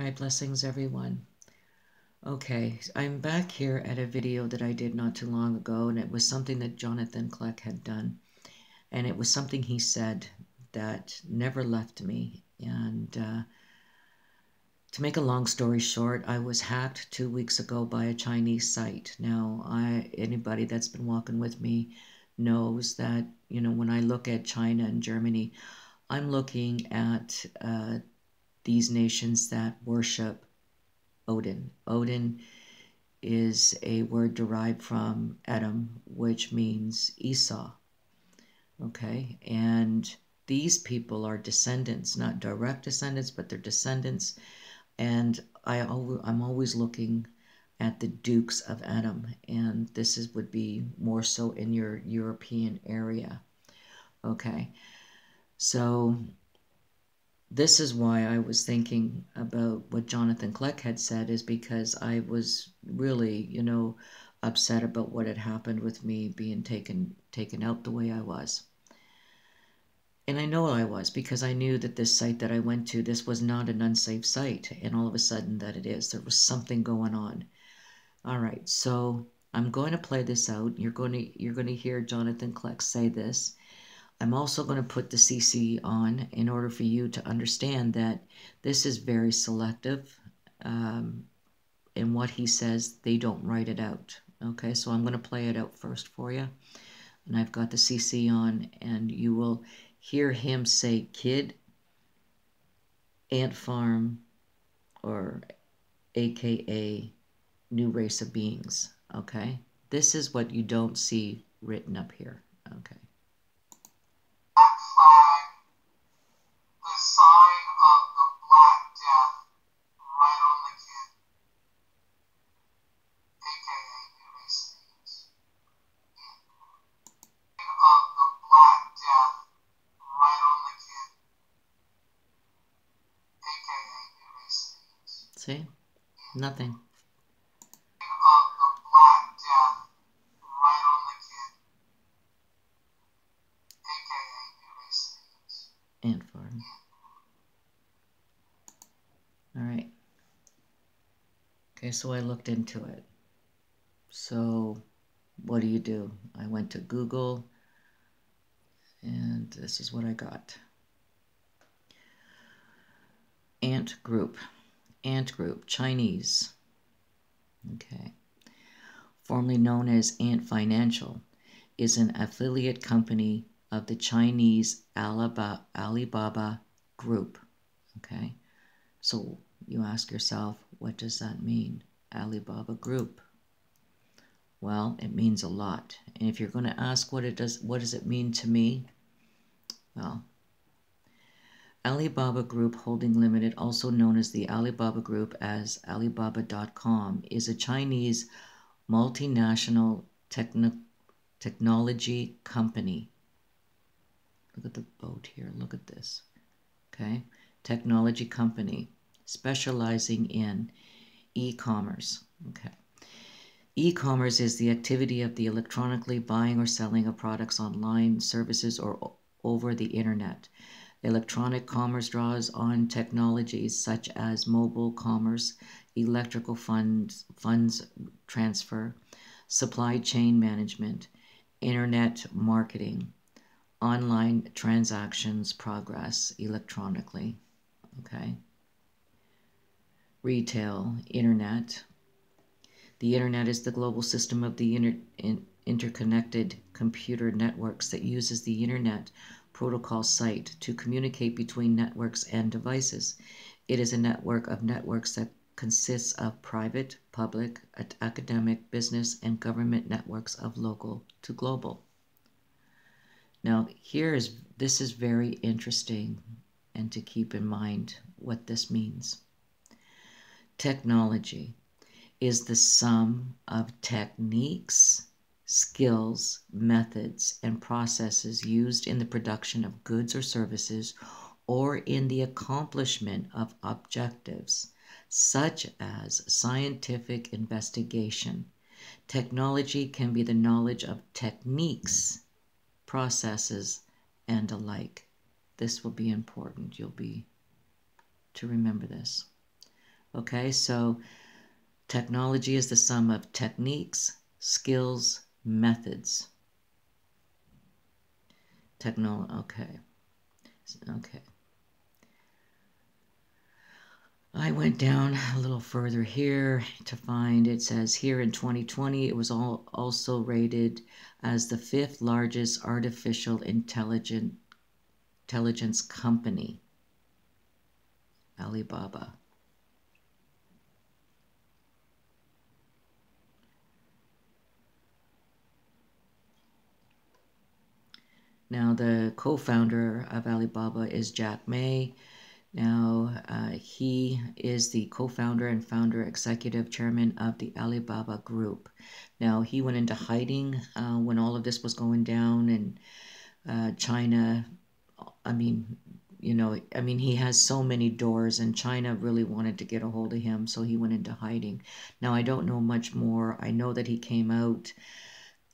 Hi, blessings everyone. Okay, I'm back here at a video that I did not too long ago, and it was something that Jonathan Kleck had done. And it was something he said that never left me. And to make a long story short, I was hacked 2 weeks ago by a Chinese site. Now, anybody that's been walking with me knows that, you know, when I look at China and Germany, I'm looking at these nations that worship Odin. Odin is a word derived from Edom, which means Esau. Okay, and these people are descendants, not direct descendants, but they're descendants. And I'm always looking at the Dukes of Edom, and would be more so in your European area. Okay, so this is why I was thinking about what Jonathan Kleck had said, is because I was really, you know, upset about what had happened with me being taken out the way I was. And I know I was, because I knew that this site that I went to, this was not an unsafe site, and all of a sudden that it is. There was something going on. All right, so I'm going to play this out. You're going to hear Jonathan Kleck say this. I'm also going to put the CC on in order for you to understand that this is very selective. In what he says, they don't write it out. Okay, so I'm going to play it out first for you. And I've got the CC on, and you will hear him say kid, ant farm, or AKA new race of beings. Okay, this is what you don't see written up here. Okay. Black flag, the sign of the Black Death, right on the kid, aka new race of beings. Of the Black Death, right on the kid, aka new race of beings. See? Nothing. Of the Black Death, right on the kid, aka new race of beings. Ant farm. All right. Okay, so I looked into it. So what do? I went to Google, and this is what I got. Ant Group, Chinese. Okay. Formerly known as Ant Financial, is an affiliate company of the Chinese Alibaba Group. Okay. So you ask yourself, what does that mean? Alibaba Group. Well, it means a lot. And if you're going to ask what does it mean to me? Well, Alibaba Group Holding Limited, also known as the Alibaba Group as Alibaba.com, is a Chinese multinational technology company. Look at the boat here. Look at this. Okay? Technology company specializing in e-commerce. Okay. E-commerce is the activity of the electronically buying or selling of products online, services, or over the internet. Electronic commerce draws on technologies such as mobile commerce, electrical funds transfer, supply chain management, internet marketing, online transactions progress electronically. Okay. Retail, internet. The internet is the global system of the interconnected computer networks that uses the internet protocol site to communicate between networks and devices. It is a network of networks that consists of private, public, academic, business, and government networks of local to global. Now, this is very interesting, and to keep in mind what this means. Technology is the sum of techniques, skills, methods, and processes used in the production of goods or services, or in the accomplishment of objectives, such as scientific investigation. Technology can be the knowledge of techniques, processes, and alike. This will be important. You'll be to remember this. Okay, so technology is the sum of techniques, skills, methods. Okay. Okay. I went down a little further here to find, it says here in 2020, it was also rated as the 5th largest artificial intelligence company, Alibaba. Now, the co-founder of Alibaba is Jack Ma. Now, he is the co-founder and founder executive chairman of the Alibaba Group. Now, he went into hiding when all of this was going down, and China, I mean, he has so many doors, and China really wanted to get a hold of him, so he went into hiding. Now, I don't know much more. I know that he came out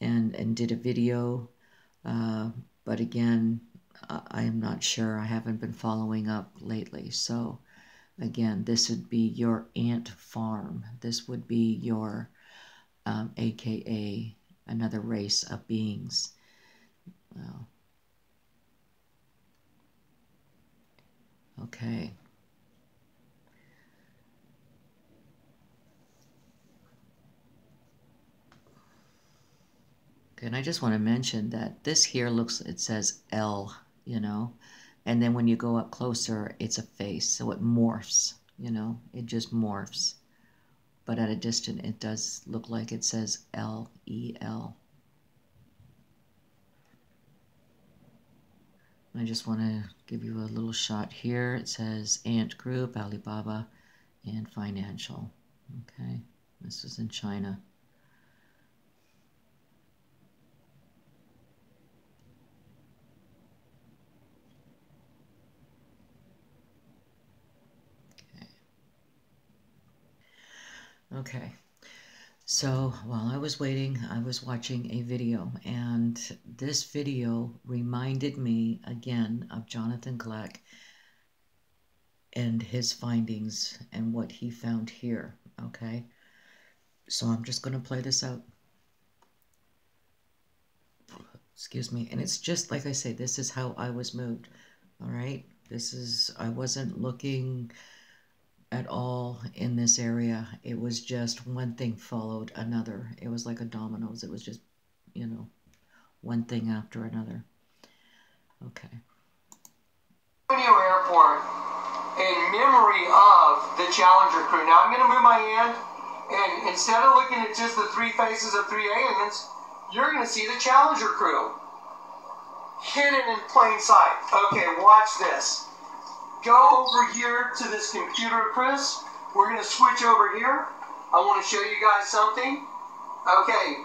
and did a video, but again, I am not sure. I haven't been following up lately. So again, this would be your ant farm. This would be your AKA another race of beings. Well, okay. Okay, and I just want to mention that this here it says L, and then when you go up closer, it's a face, so it morphs, it just morphs. But at a distance, it does look like it says L-E-L. I just want to give you a little shot here. It says Ant Group, Alibaba, and Financial. Okay, this is in China. Okay, so while I was waiting, I was watching a video, and this video reminded me again of Jonathan Kleck and his findings and what he found here, okay? So I'm just going to play this out. Excuse me. And it's just like I say, this is how I was moved, all right? I wasn't looking at all in this area. It was just one thing followed another. It was like a dominoes. It was just, one thing after another. Okay. Airport in memory of the Challenger crew. Now I'm going to move my hand, and instead of looking at just the 3 faces of 3 aliens, you're going to see the Challenger crew hidden in plain sight. Okay, watch this. Go over here to this computer, Chris. We're going to switch over here. I want to show you guys something. Okay,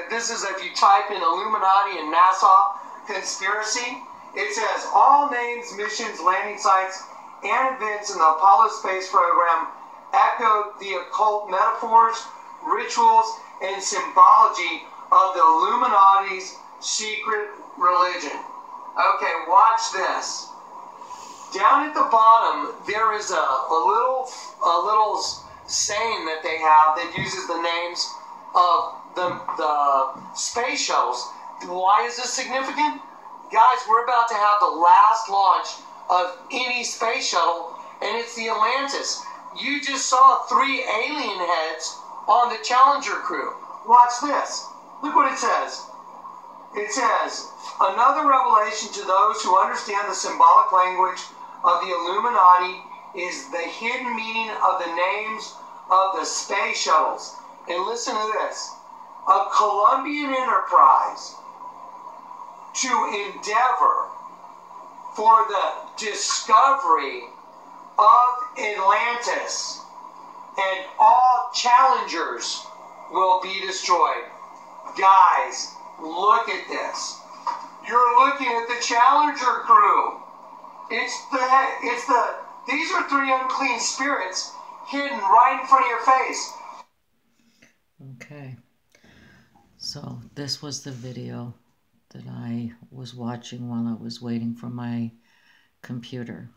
this is if you type in Illuminati and NASA conspiracy. It says all names, missions, landing sites, and events in the Apollo space program echoed the occult metaphors, rituals, and symbology of the Illuminati's secret religion. Okay, watch this. Down at the bottom, there is a little saying that they have that uses the names of the space shuttles. Why is this significant? Guys, we're about to have the last launch of any space shuttle, and it's the Atlantis. You just saw 3 alien heads on the Challenger crew. Watch this. Look what it says. It says, another revelation to those who understand the symbolic language of the Illuminati is the hidden meaning of the names of the space shuttles. And listen to this. A Colombian enterprise to endeavor for the discovery of Atlantis, and all challengers will be destroyed. Guys, look at this. You're looking at the Challenger crew. These are 3 unclean spirits hidden right in front of your face. Okay. So this was the video that I was watching while I was waiting for my computer.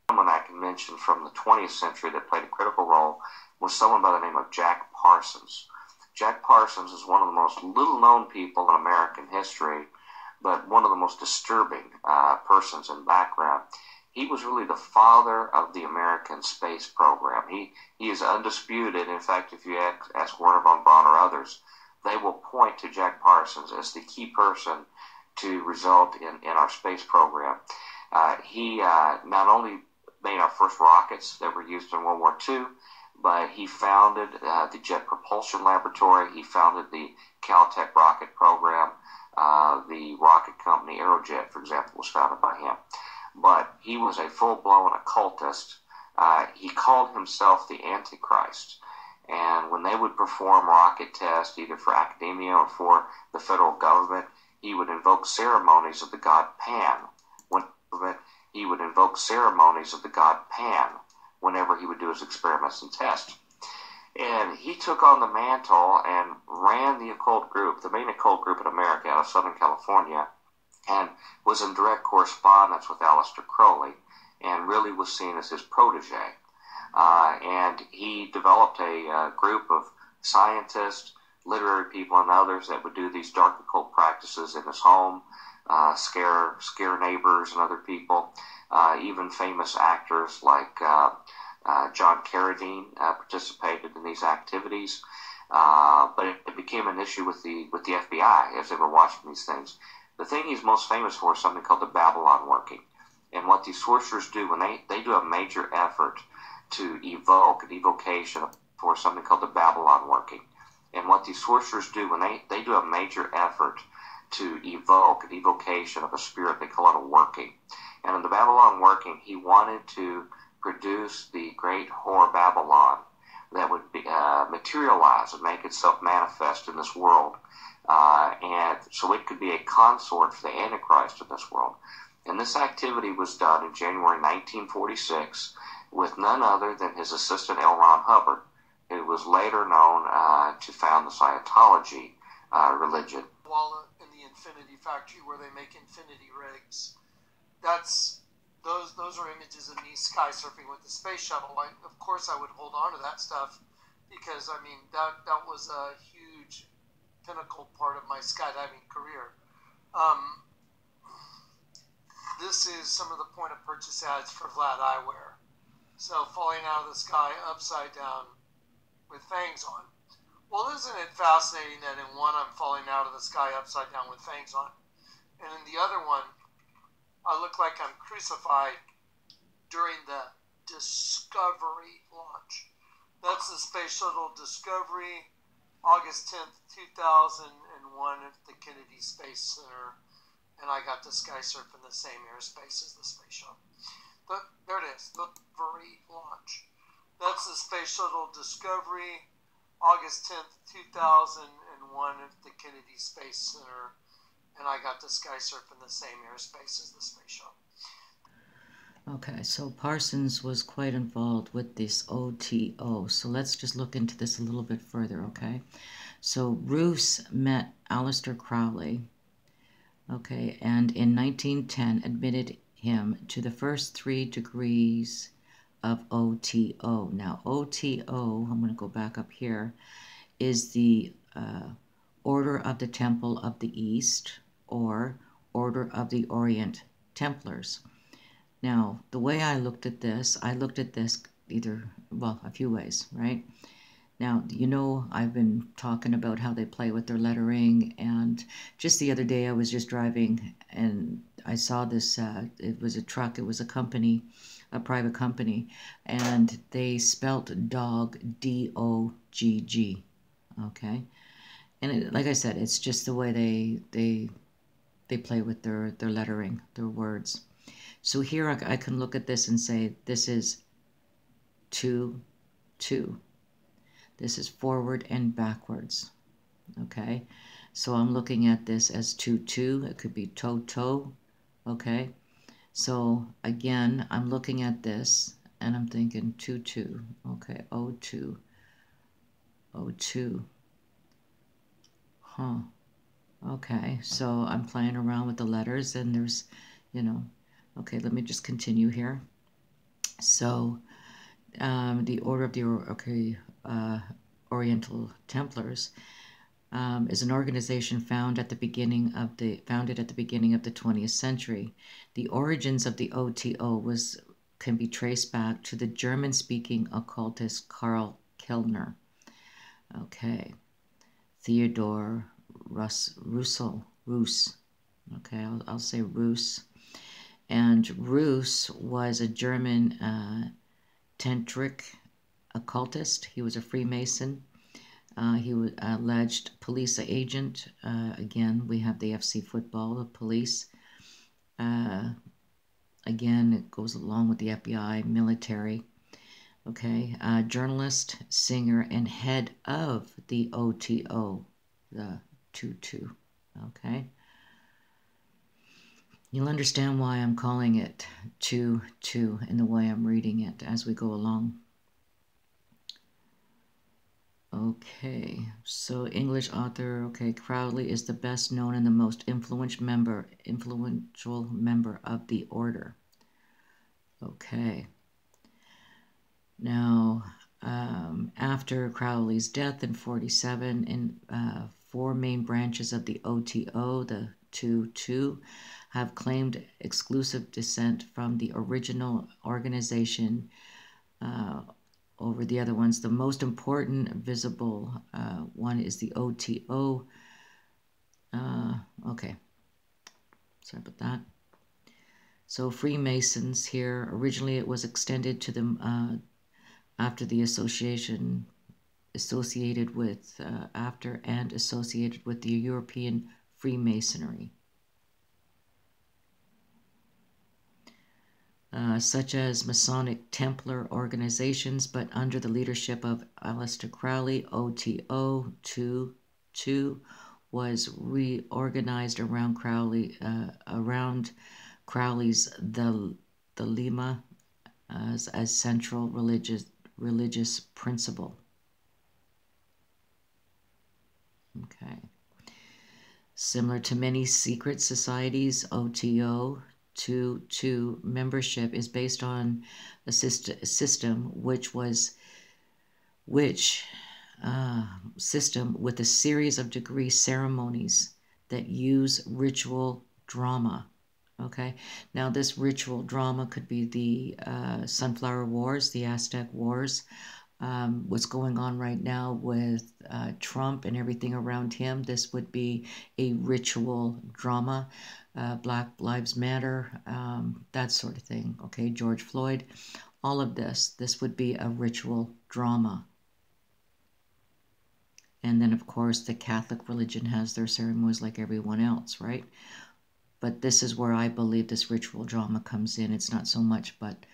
Someone that mention from the 20th century that played a critical role was someone by the name of Jack Parsons. Jack Parsons is one of the most little-known people in American history, but one of the most disturbing persons in background. He was really the father of the American space program. He is undisputed. In fact, if you ask Werner von Braun or others, they will point to Jack Parsons as the key person to result in our space program. He not only made our first rockets that were used in World War II, but he founded the Jet Propulsion Laboratory. He founded the Caltech rocket program. The rocket company Aerojet, for example, was founded by him. But he was a full-blown occultist. He called himself the Antichrist. And when they would perform rocket tests, either for academia or for the federal government, he would invoke ceremonies of the god Pan. He would invoke ceremonies of the god Pan whenever he would do his experiments and tests. And he took on the mantle and ran the occult group, the main occult group in America out of Southern California, and was in direct correspondence with Aleister Crowley and really was seen as his protege. And he developed a group of scientists, literary people, and others that would do these dark occult practices in his home, scare neighbors and other people. Even famous actors like John Carradine participated in these activities. But it became an issue with the FBI as they were watching these things. The thing he's most famous for is something called the Babylon working. And what these sorcerers do when they do a major effort to evoke an evocation for something called the Babylon working. And what these sorcerers do when they do a major effort to evoke an evocation of a spirit, they call it a working. And in the Babylon working, he wanted to produce the great whore Babylon that would be, materialize and make itself manifest in this world. And so it could be a consort for the Antichrist in this world. And this activity was done in January 1946 with none other than his assistant L. Ron Hubbard, who was later known to found the Scientology religion. While in the Infinity Factory where they make infinity rigs, those are images of me sky surfing with the space shuttle. Of course I would hold on to that stuff because, I mean, that was a huge pinnacle part of my skydiving career. This is some of the point of purchase ads for Vlad Eyewear. So falling out of the sky upside down with fangs on. Well, isn't it fascinating that in one I'm falling out of the sky upside down with fangs on, and in the other one I look like I'm crucified during the Discovery launch. That's the Space Shuttle Discovery, August 10th, 2001 at the Kennedy Space Center, and I got to sky surf in the same airspace as the space shuttle. But there it is, the Discovery launch. That's the Space Shuttle Discovery, August 10th, 2001 at the Kennedy Space Center, and I got to sky surf in the same airspace as the space shuttle. Okay, so Parsons was quite involved with this O.T.O. So let's just look into this a little bit further, okay? So Bruce met Aleister Crowley, okay, and in 1910 admitted him to the first 3 degrees of O.T.O. Now, O.T.O., I'm going to go back up here, is the Order of the Temple of the East, or Order of the Orient Templars. Now, the way I looked at this either, well, a few ways, right? Now, you know, I've been talking about how they play with their lettering, and just the other day I was just driving and I saw this, it was a truck, it was a company, a private company, and they spelt dog D-O-G-G, okay? And like I said, it's just the way they play with their lettering, their words. So here I can look at this and say, this is 2, 2. This is forward and backwards, okay? So I'm looking at this as 2, 2. It could be ToTo, okay? So again, I'm looking at this and I'm thinking 2, 2, okay, O2, O2. Huh. Okay, so I'm playing around with the letters and there's, you know, okay, let me just continue here. So the Order of the Oriental Templars is an organization founded at the beginning of the 20th century. The origins of the O.T.O can be traced back to the German-speaking occultist Carl Kleiner. Okay, Theodore Roos. Okay, I'll say Roos. And Roos was a German tantric occultist. He was a Freemason. He was alleged police agent. Again, we have the FC football, the police. Again, it goes along with the FBI, military. Okay, journalist, singer, and head of the O.T.O, the ToTo. Okay. You'll understand why I'm calling it ToTo in the way I'm reading it as we go along. Okay, so English author, okay, Crowley is the best known and the most influential member of the order. Okay. Now, after Crowley's death in 47, four main branches of the O.T.O, the ToTo, have claimed exclusive descent from the original organization over the other ones. The most important visible one is the O.T.O. Okay, sorry about that. So Freemasons here, originally it was extended to them after the associated with the European Freemasonry. Such as Masonic Templar organizations, but under the leadership of Aleister Crowley, O.T.O, ToTo was reorganized around Crowley's the Lema as central religious principle. Okay. Similar to many secret societies, O.T.O, ToTo membership is based on a system with a series of degree ceremonies that use ritual drama. Okay, now this ritual drama could be the Sunflower Wars, the Aztec Wars, what's going on right now with Trump and everything around him. This would be a ritual drama. Black Lives Matter, that sort of thing. Okay, George Floyd, all of this would be a ritual drama. And then, of course, the Catholic religion has their ceremonies like everyone else, right? But this is where I believe this ritual drama comes in. It's not so much, but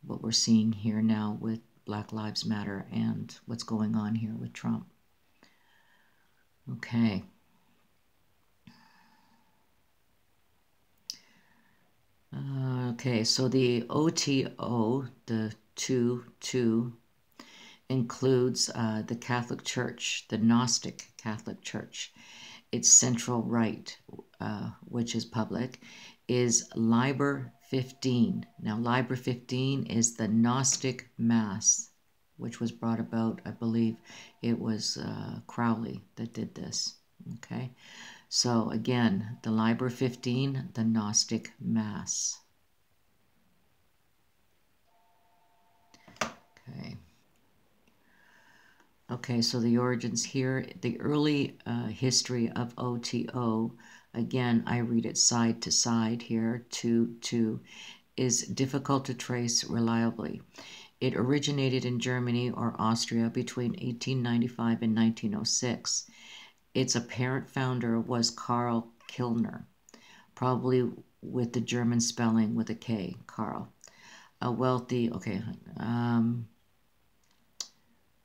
what we're seeing here now with Black Lives Matter and what's going on here with Trump. Okay. Okay, so the O.T.O, the ToTo, includes the Catholic Church, the Gnostic Catholic Church. Its central rite, which is public, is Liber 15. Now, Liber 15 is the Gnostic Mass, which was brought about, I believe it was Crowley that did this. Okay, so again, the Liber 15, the Gnostic Mass. Okay. Okay, so the origins here, the early history of O.T.O, again, I read it side to side here, ToTo, is difficult to trace reliably. It originated in Germany or Austria between 1895 and 1906. Its apparent founder was Carl Kleiner, probably with the German spelling with a K, Karl. A wealthy, okay,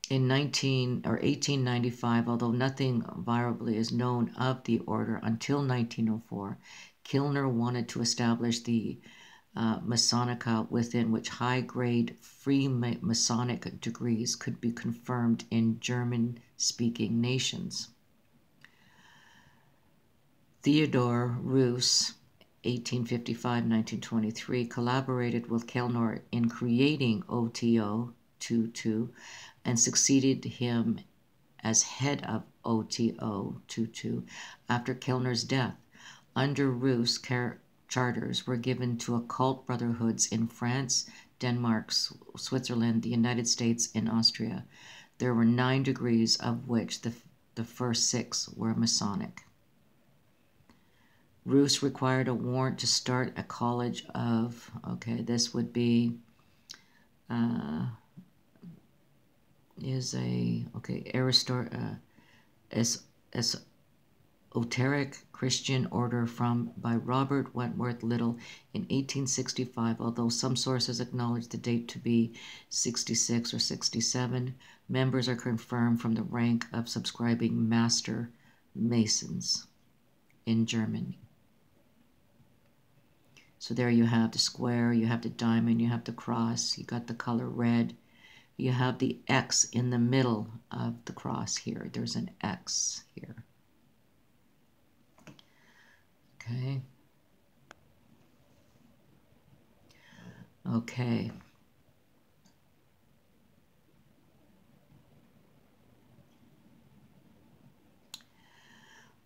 in 1895, although nothing variably is known of the order until 1904, Kleiner wanted to establish the Masonica within which high-grade free Masonic degrees could be confirmed in German-speaking nations. Theodore Roos 1855-1923, collaborated with Kellner in creating O.T.O, ToTo, and succeeded him as head of O.T.O, ToTo after Kellner's death. Under Rus, charters were given to occult brotherhoods in France, Denmark, Switzerland, the United States, and Austria. There were 9 degrees, of which the first 6 were Masonic. Rus required a warrant to start a college of, okay, this would be, esoteric Christian order by Robert Wentworth Little in 1865, although some sources acknowledge the date to be 66 or 67. Members are confirmed from the rank of subscribing Master Masons in Germany. So there you have the square, you have the diamond, you have the cross, you got the color red, you have the X in the middle of the cross here. There's an X here. Okay. Okay.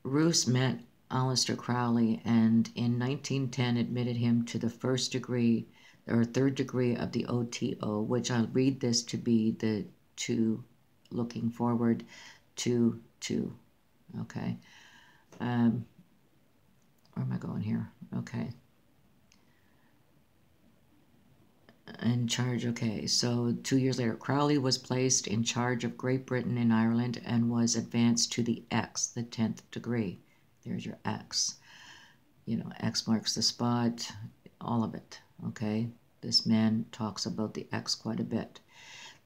Rus met Aleister Crowley and in 1910 admitted him to the first degree or third degree of the O.T.O, which I'll read this to be the 2 looking forward to 2. Okay. Where am I going here? Okay. In charge, okay. So 2 years later, Crowley was placed in charge of Great Britain and Ireland and was advanced to the X, the 10th degree. There's your X. You know, X marks the spot, all of it, okay? This man talks about the X quite a bit.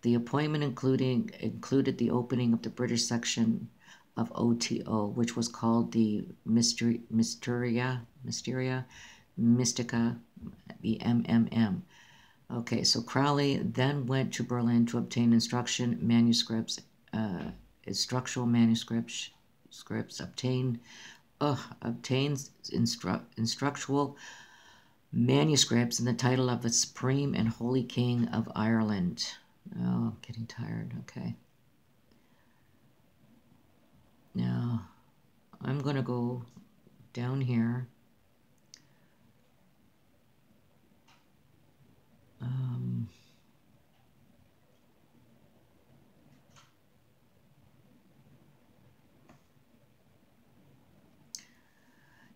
The appointment included the opening of the British section of O.T.O, which was called the Mystica, the MMM. Okay, so Crowley then went to Berlin to obtain instructional manuscripts, obtained instructional manuscripts in the title of the Supreme and Holy King of Ireland. Oh, I'm getting tired. Okay. Now, I'm going to go down here.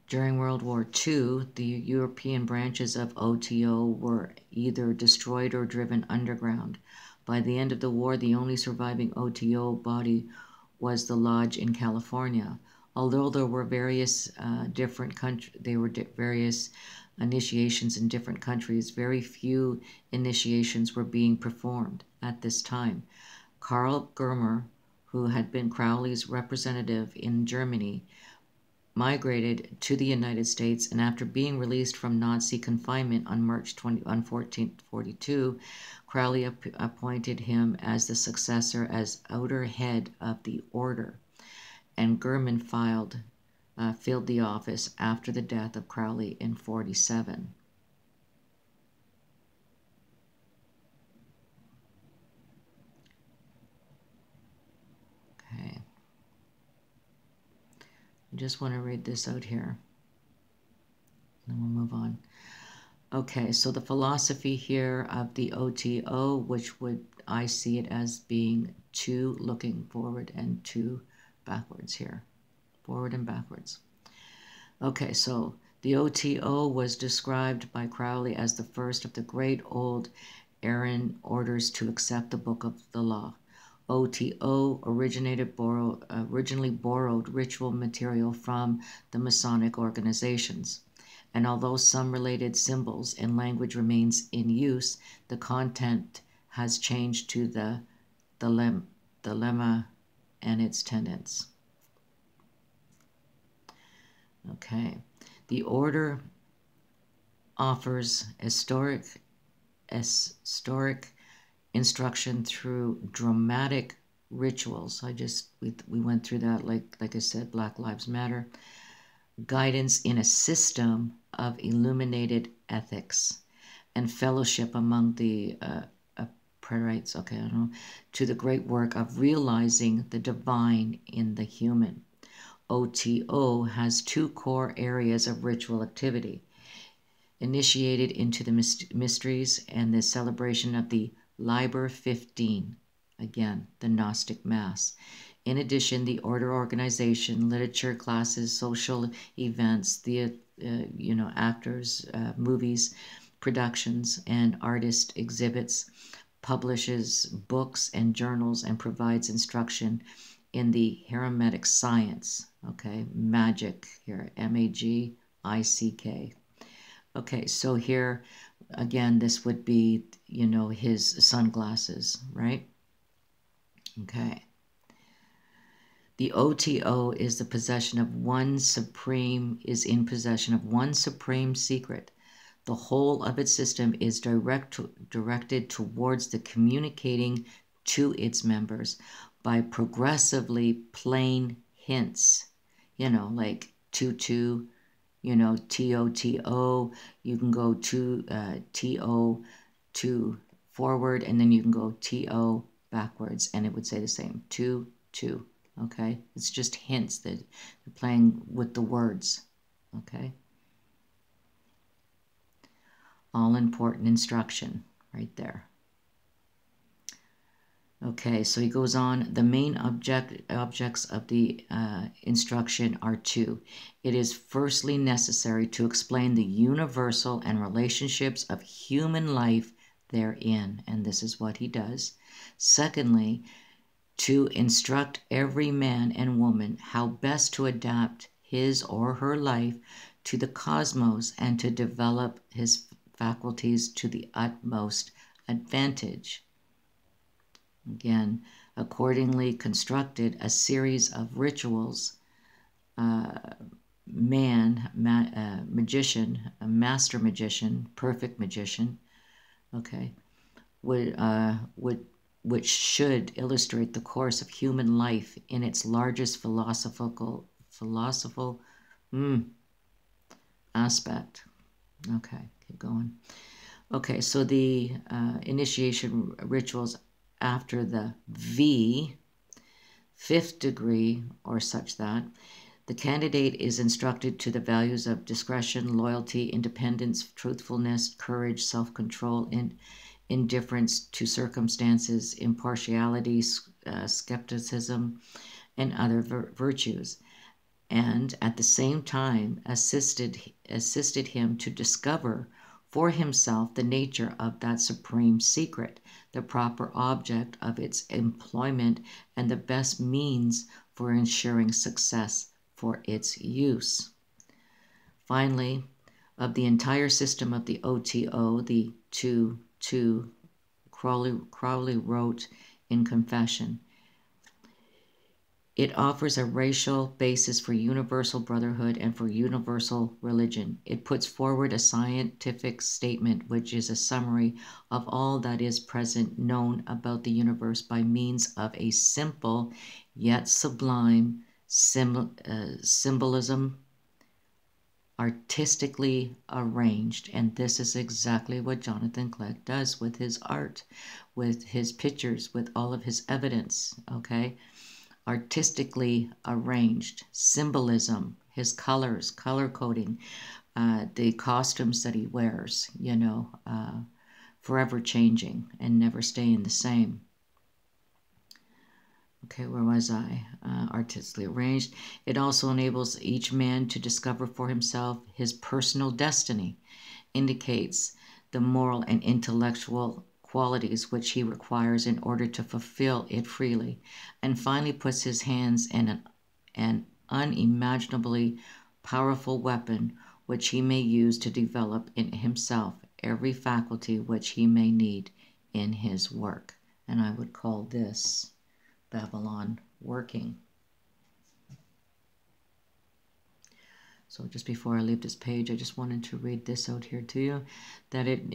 During World War II, the European branches of O.T.O were either destroyed or driven underground. By the end of the war, the only surviving O.T.O body was the lodge in California. Although there were various various initiations in different countries, very few initiations were being performed at this time. Karl Germer, who had been Crowley's representative in Germany, migrated to the United States, and after being released from Nazi confinement on March 1442, Crowley appointed him as the successor as outer head of the order, and German filled the office after the death of Crowley in 47. Okay. I just want to read this out here, and then we'll move on. Okay, so the philosophy here of the O.T.O, which I see it as being 2 looking forward and 2 backwards here. Forward and backwards. Okay, so the O.T.O was described by Crowley as the first of the great old Aaron orders to accept the Book of the Law. O.T.O originally borrowed ritual material from the Masonic organizations, and although some related symbols and language remains in use, the content has changed to the lemma and its tenets. Okay, the order offers historic instruction through dramatic rituals. We went through that, like I said, Black Lives Matter. Guidance in a system of illuminated ethics and fellowship among the Predites, okay, I don't know, to the great work of realizing the divine in the human. O.T.O has two core areas of ritual activity: initiated into the mysteries and the celebration of the Liber 15, again, the Gnostic Mass. In addition, the order organization, literature classes, social events, actors, movies, productions, and artist exhibits, publishes books and journals, and provides instruction in the Hermetic science, okay, magic here, M-A-G-I-C-K. Okay, so here, again, this would be, his sunglasses, right? Okay. The O.T.O is in possession of one supreme secret. The whole of its system is directed towards the communicating to its members by progressively plain hints, like ToTo, ToTo, you can go to TO to forward, and then you can go TO backwards, and it would say the same, to, okay? It's just hints that you're playing with the words, okay? All important instruction right there. Okay, so he goes on. The main objects of the instruction are two. It is firstly necessary to explain the universal and relationships of human life therein, and this is what he does. Secondly, to instruct every man and woman how best to adapt his or her life to the cosmos and to develop his faculties to the utmost advantage. Again, accordingly constructed a series of rituals. Magician, a master magician, perfect magician, okay, which should illustrate the course of human life in its largest philosophical aspect. Okay, keep going. Okay, so the initiation rituals after the V, fifth degree, or such that the candidate is instructed to the values of discretion, loyalty, independence, truthfulness, courage, self-control, and indifference to circumstances, impartiality, skepticism, and other virtues, and at the same time assisted him to discover for himself the nature of that supreme secret, the proper object of its employment, and the best means for ensuring success for its use. Finally, of the entire system of the O.T.O, the two Crowley wrote in Confession, it offers a racial basis for universal brotherhood and for universal religion. It puts forward a scientific statement which is a summary of all that is present known about the universe by means of a simple yet sublime symbolism, artistically arranged. And this is exactly what Jonathan Clegg does with his art, with his pictures, with all of his evidence, okay? Artistically arranged, symbolism, his colors, color coding, the costumes that he wears, forever changing and never staying the same. Okay, where was I? Artistically arranged. It also enables each man to discover for himself his personal destiny, indicates the moral and intellectual qualities which he requires in order to fulfill it freely, and finally puts his hands in an unimaginably powerful weapon which he may use to develop in himself every faculty which he may need in his work. And I would call this Babylon working. So just before I leave this page, I just wanted to read this out here to you, that it,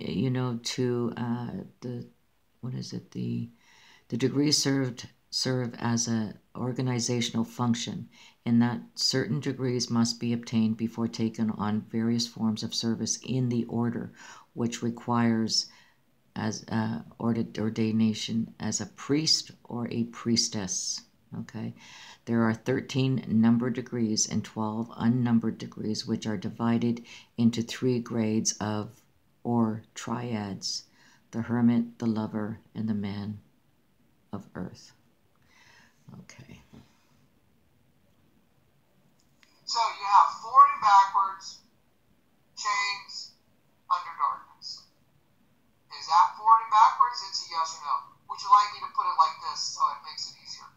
the degree served serve as an organizational function, in that certain degrees must be obtained before taking on various forms of service in the order, which requires as ordination as a priest or a priestess. Okay, there are 13 numbered degrees and 12 unnumbered degrees, which are divided into 3 grades of, or triads: the hermit, the lover, and the man of earth. Okay. So you have forward and backwards, chains, under darkness. Is that forward and backwards? It's a yes or no. Would you like me to put it like this so it makes it easier?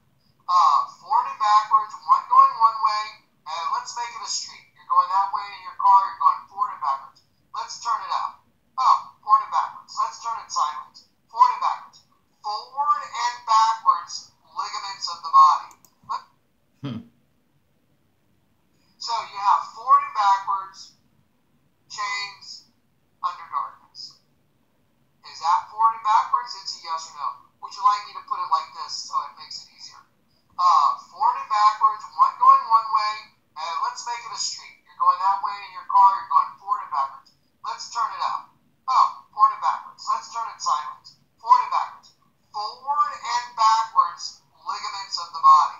Forward and backwards, one going one way, and let's make it a street. You're going that way in your car, you're going forward and backwards. Let's turn it out. Oh, forward and backwards. Let's turn it sideways. Forward and backwards. Forward and backwards ligaments of the body. So you have forward and backwards, chains, under darkness. Is that forward and backwards? It's a yes or no. Would you like me to put it like this so it makes it easier? Forward and backwards, one going one way, and let's make it a street. You're going that way in your car, you're going forward and backwards. Let's turn it out. Oh, forward and backwards. Let's turn it sideways. Forward and backwards. Forward and backwards ligaments of the body.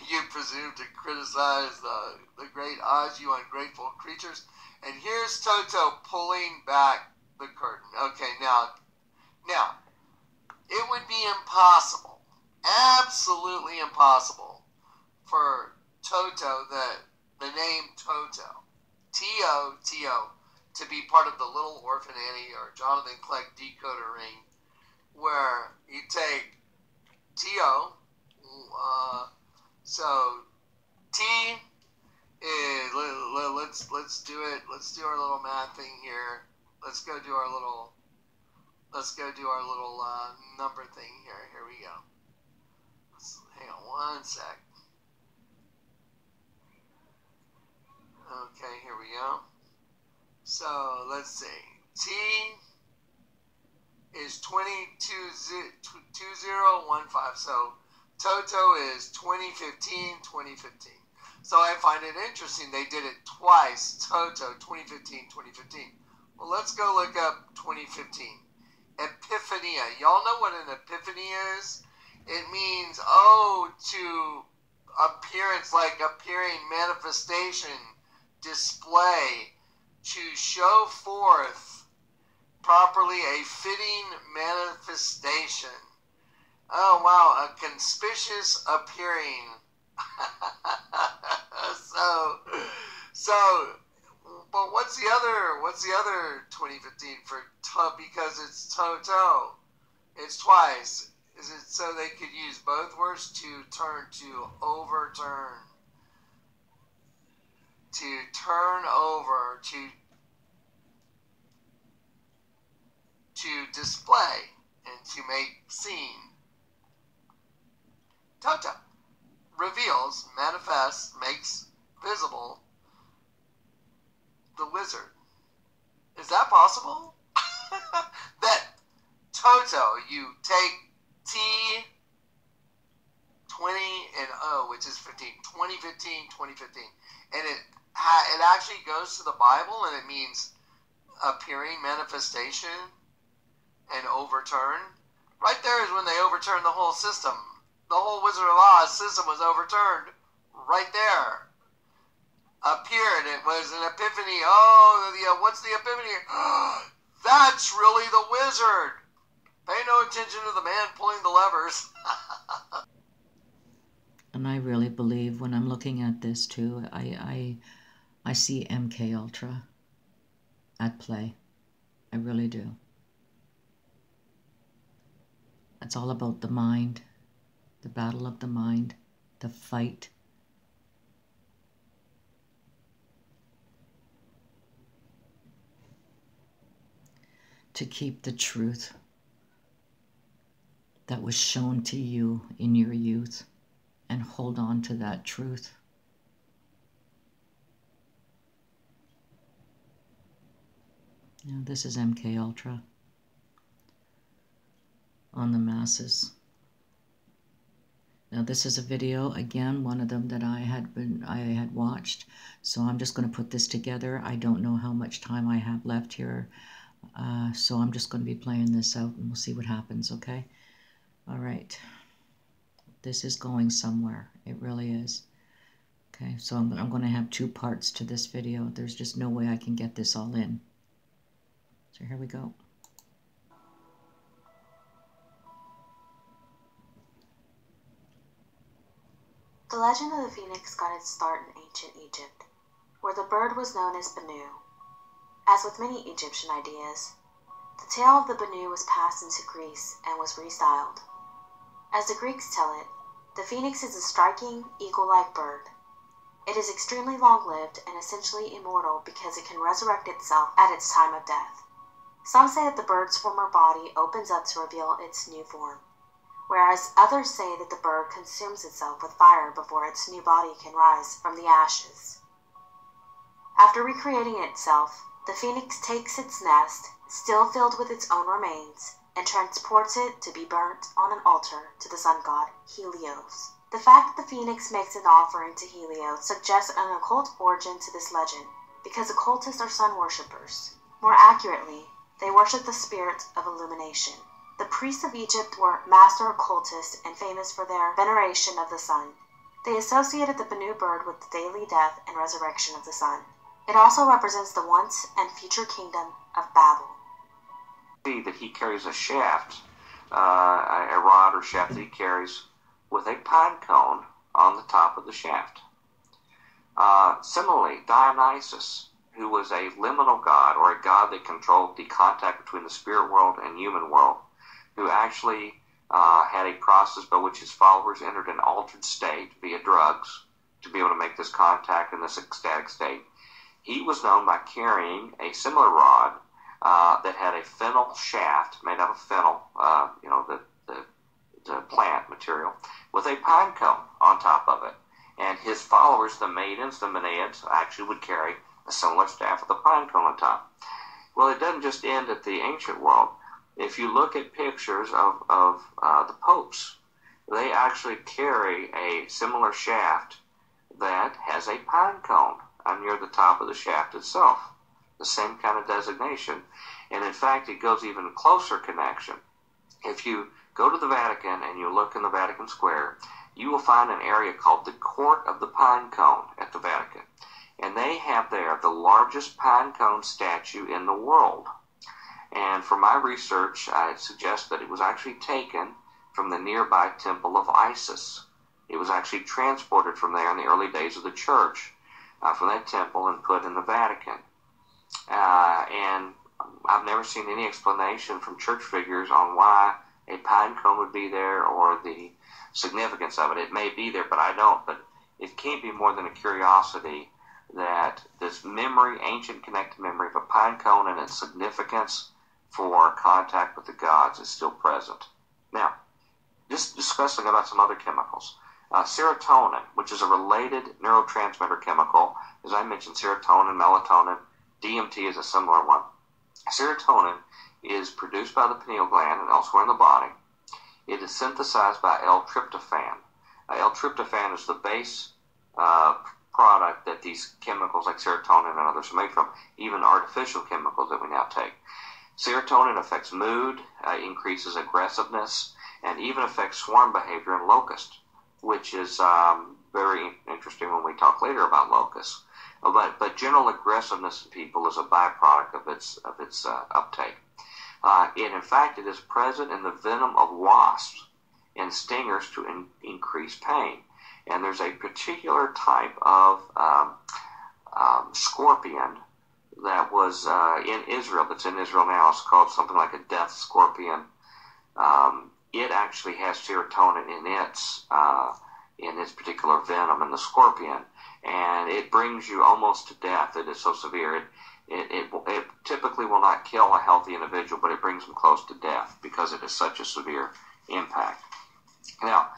You presume to criticize the great Oz, you ungrateful creatures. And here's ToTo pulling back the curtain. Okay, now, it would be impossible, absolutely impossible, for ToTo, the name ToTo, T-O, to be part of the Little Orphan Annie or Jonathan Clegg decoder ring, where you take T-O, so T is, let's do it. Let's do our little math thing here. Let's go do our little number thing here. Here we go. Hang on one sec. Okay, here we go. So let's see. T is 2015. So ToTo is 2015. So I find it interesting they did it twice. ToTo 2015. Well, let's go look up 2015. Epiphania. Y'all know what an epiphany is? It means, to appearance, like appearing, manifestation, display, to show forth properly a fitting manifestation. Oh, wow, a conspicuous appearing. But what's the other 2015 for because it's ToTo? It's twice. Is it so they could use both words to turn, to overturn, to turn over, to display, and to make seen. ToTo reveals, manifests, makes visible the wizard. Is that possible? That ToTo, you take T, 20, and O, which is 15, 2015, and it actually goes to the Bible, and it means appearing, manifestation, and overturn. Right there is when they overturned the whole system. The whole Wizard of Oz system was overturned right there. Appeared. It was an epiphany. What's the epiphany? That's really the wizard. Pay no attention to the man pulling the levers. And I really believe when I'm looking at this too, I see MK Ultra at play. I really do. It's all about the mind, the battle of the mind, the fight. To keep the truth that was shown to you in your youth and hold on to that truth. Now this is MK Ultra on the masses. Now this is a video, again, one of them that I had watched. So I'm just going to put this together. I don't know how much time I have left here. So I'm just going to be playing this out and we'll see what happens, okay? All right. This is going somewhere. It really is. Okay, so I'm going to have two parts to this video. There's just no way I can get this all in. So here we go. The legend of the phoenix got its start in ancient Egypt, where the bird was known as Benu. As with many Egyptian ideas, the tale of the Benu was passed into Greece and was restyled. As the Greeks tell it, the phoenix is a striking, eagle-like bird. It is extremely long-lived and essentially immortal because it can resurrect itself at its time of death. Some say that the bird's former body opens up to reveal its new form, whereas others say that the bird consumes itself with fire before its new body can rise from the ashes. After recreating itself, the phoenix takes its nest, still filled with its own remains, and transports it to be burnt on an altar to the sun god Helios. The fact that the phoenix makes an offering to Helios suggests an occult origin to this legend, because occultists are sun worshippers. More accurately, they worship the spirit of illumination. The priests of Egypt were master occultists and famous for their veneration of the sun. They associated the Benu bird with the daily death and resurrection of the sun. It also represents the once and future kingdom of Babel. See that he carries a shaft, a rod or shaft that he carries with a pine cone on the top of the shaft. Similarly, Dionysus, who was a liminal god, or a god that controlled the contact between the spirit world and human world, who actually had a process by which his followers entered an altered state via drugs to be able to make this contact in this ecstatic state. He was known by carrying a similar rod that had a fennel shaft made out of fennel, the plant material, with a pine cone on top of it. And his followers, the maidens, the Menaids, actually would carry a similar staff with a pine cone on top. Well, it doesn't just end at the ancient world. If you look at pictures of the popes, they actually carry a similar shaft that has a pine cone near the top of the shaft itself. The same kind of designation. And in fact, it goes even closer connection. If you go to the Vatican and you look in the Vatican Square, you will find an area called the Court of the Pine Cone at the Vatican. And they have there the largest pine cone statue in the world. And from my research, I suggest that it was actually taken from the nearby temple of Isis. It was actually transported from there in the early days of the church, from that temple, and put in the Vatican. And I've never seen any explanation from church figures on why a pine cone would be there or the significance of it. It may be there, but I don't. But it can't be more than a curiosity that this memory, ancient connected memory of a pine cone and its significance for contact with the gods is still present. Now, just discussing about some other chemicals. Serotonin, which is a related neurotransmitter chemical. As I mentioned, serotonin, melatonin, DMT is a similar one. Serotonin is produced by the pineal gland and elsewhere in the body. It is synthesized by L-tryptophan. L-tryptophan is the base product that these chemicals like serotonin and others are made from, even artificial chemicals that we now take. Serotonin affects mood, increases aggressiveness, and even affects swarm behavior in locusts, which is very interesting when we talk later about locusts. But general aggressiveness in people is a byproduct of its uptake. And in fact, it is present in the venom of wasps and stingers to increase pain. And there's a particular type of scorpion that was in Israel, that's in Israel now. It's called something like a death scorpion. It actually has serotonin in its particular venom in the scorpion, and it brings you almost to death. It is so severe. It typically will not kill a healthy individual, but it brings them close to death because it is such a severe impact. Now,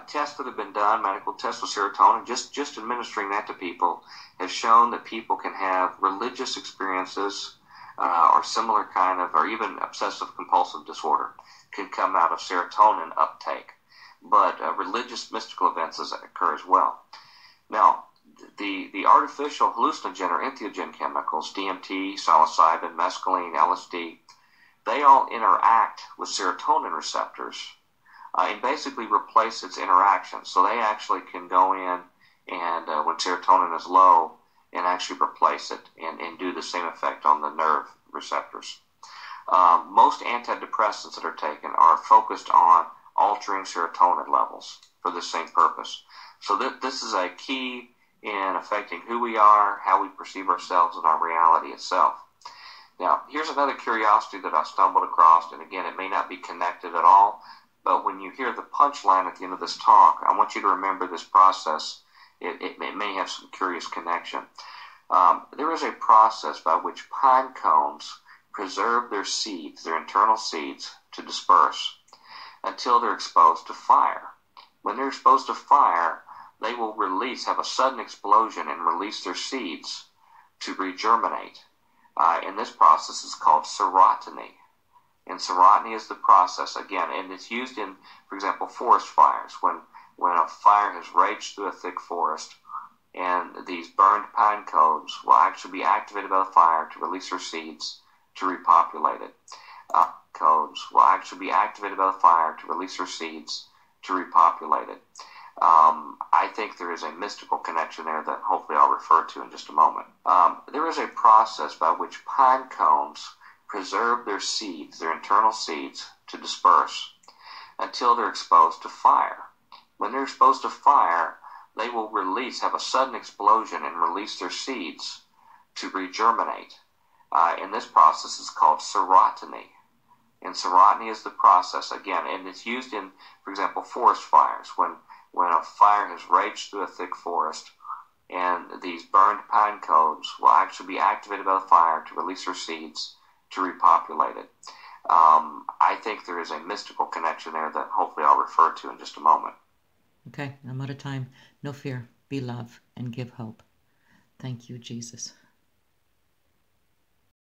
tests that have been done, medical tests with serotonin, just administering that to people, have shown that people can have religious experiences, or similar kind of, or even obsessive compulsive disorder can come out of serotonin uptake. But religious mystical events occur as well. Now, the artificial hallucinogen or entheogen chemicals, DMT, psilocybin, mescaline, LSD, they all interact with serotonin receptors and basically replace its interaction. So they actually can go in and when serotonin is low and actually replace it and do the same effect on the nerve receptors. Most antidepressants that are taken are focused on altering serotonin levels for the same purpose. So this is a key in affecting who we are, how we perceive ourselves, and our reality itself. Now, here's another curiosity that I stumbled across, and again, it may not be connected at all, but when you hear the punchline at the end of this talk, I want you to remember this process. It may have some curious connection. There is a process by which pine cones preserve their seeds, their internal seeds, to disperse until they're exposed to fire. When they're exposed to fire, they will have a sudden explosion and release their seeds to regerminate. And this process is called serotonin. And serotonin is the process, again, and it's used in, for example, forest fires. When a fire has raged through a thick forest, and these burned pine cones will actually be activated by the fire to release their seeds to repopulate it. Cones will actually be activated by the fire to release their seeds to repopulate it. I think there is a mystical connection there that hopefully I'll refer to in just a moment. There is a process by which pine cones preserve their seeds, their internal seeds, to disperse until they're exposed to fire. When they're exposed to fire, they will have a sudden explosion and release their seeds to regerminate. And this process is called serotonin. And serotonin is the process, again, and it's used in, for example, forest fires. When a fire has raged through a thick forest, and these burned pine cones will actually be activated by the fire to release their seeds to repopulate it. I think there is a mystical connection there that hopefully I'll refer to in just a moment. Okay, I'm out of time. No fear. Be love and give hope. Thank you, Jesus.